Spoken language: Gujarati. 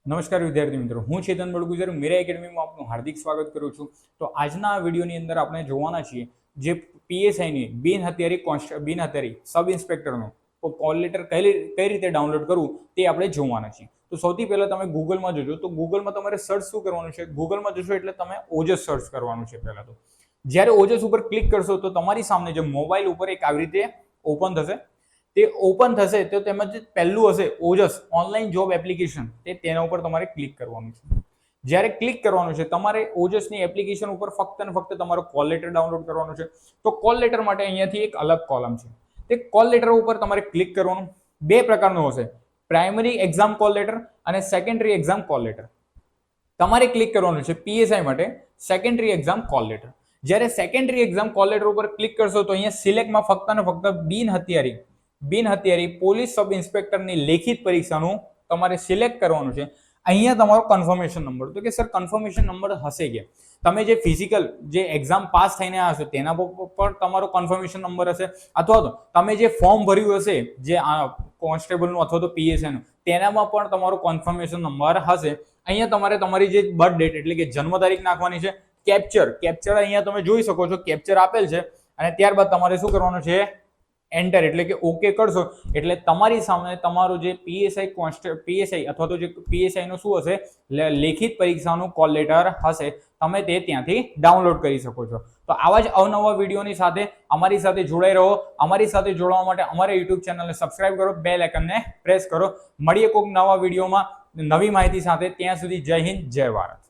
નમસ્કાર વિદ્યાર્થી મિત્રો, હું ચેતન બળગુજર મીરા એકેડમીમાં આપનું હાર્દિક સ્વાગત કરું છું. તો આજના આ વિડીયોની અંદર આપણે જોવાના છીએ જે પીએસઆઈની બિનહથિયારી સબ ઇન્સ્પેક્ટરનો કોલ લેટર કઈ રીતે ડાઉનલોડ કરવું તે આપણે જોવાના છીએ. તો સૌથી પહેલા તમે ગૂગલમાં જજો. તો ગૂગલમાં તમારે સર્ચ શું કરવાનું છે? ગૂગલમાં જશો એટલે તમે ઓજસ સર્ચ કરવાનું છે. પહેલા તો જ્યારે ઓજસ ઉપર ક્લિક કરશો તો તમારી સામે જે મોબાઈલ ઉપર એક આવી રીતે ઓપન થશે. તે ઓપન થશે તો તેમાં જે પહેલું હશે ઓજસ ઓનલાઈન જોબ એપ્લિકેશન, તેના ઉપર તમારે ક્લિક કરવાનું છે. જ્યારે ક્લિક કરવાનું છે તમારે ઓજસની એપ્લિકેશન ઉપર ફક્ત ને ફક્ત તમારો કોલ લેટર ડાઉનલોડ કરવાનો છે. તો કોલ લેટર માટે અહીંયાથી એક અલગ કોલમ છે, તે કોલ લેટર ઉપર તમારે ક્લિક કરવાનું. બે પ્રકારનો હશે, પ્રાઇમરી એક્ઝામ કોલ લેટર અને સેકન્ડરી એક્ઝામ કોલ લેટર. તમારે ક્લિક કરવાનું છે પીએસઆઈ માટે સેકન્ડરી એક્ઝામ કોલ લેટર. જ્યારે સેકન્ડરી એક્ઝામ કોલ લેટર ઉપર ક્લિક કરશો તો અહીંયા સિલેક્ટમાં ફક્ત ને ફક્ત બિનહથિયારી પોલીસ સબ ઇન્સ્પેક્ટરની લેખિત પરીક્ષાનું તમારે સિલેક્ટ કરવાનું છે. અહીંયા તમારો કન્ફર્મેશન નંબર, તો કે સર કન્ફર્મેશન નંબર હશે કે તમે જે ફિઝિકલ જે એક્ઝામ પાસ થઈને આવ્યા છો તેના પર તમારો કન્ફર્મેશન નંબર હશે, અથવા તો તમે જે ફોર્મ ભર્યું હશે જે કોન્સ્ટેબલનું અથવા તો પીએસઆઈનું તેનામાં પણ તમારો કન્ફર્મેશન નંબર હશે. અહીંયા તમારે તમારી જે બર્થ ડેટ એટલે કે જન્મ તારીખ નાખવાની છે. કેપ્ચર અહીંયા તમે જોઈ શકો છો, કેપ્ચર આપેલ છે. અને ત્યારબાદ તમારે શું કરવાનું છે? એન્ટર એટલે કે ઓકે કરશો એટલે તમારી સામે તમારો જે પીએસઆઈ અથવા તો જે પીએસઆઈ નો શું હશે લેખિત પરીક્ષાનું કોલ લેટર હશે, તમે તે ત્યાંથી ડાઉનલોડ કરી શકો છો. તો આવા જ અવનવા વિડીયોની સાથે અમારી સાથે જોડાઈ રહો. અમારી સાથે જોડાવા માટે અમારા યુટ્યુબ ચેનલને સબસ્ક્રાઇબ કરો, બેલ આઇકનને પ્રેસ કરો. મળીએ કોઈક નવા વિડીયોમાં નવી માહિતી સાથે. ત્યાં સુધી જય હિન્દ, જય ભારત.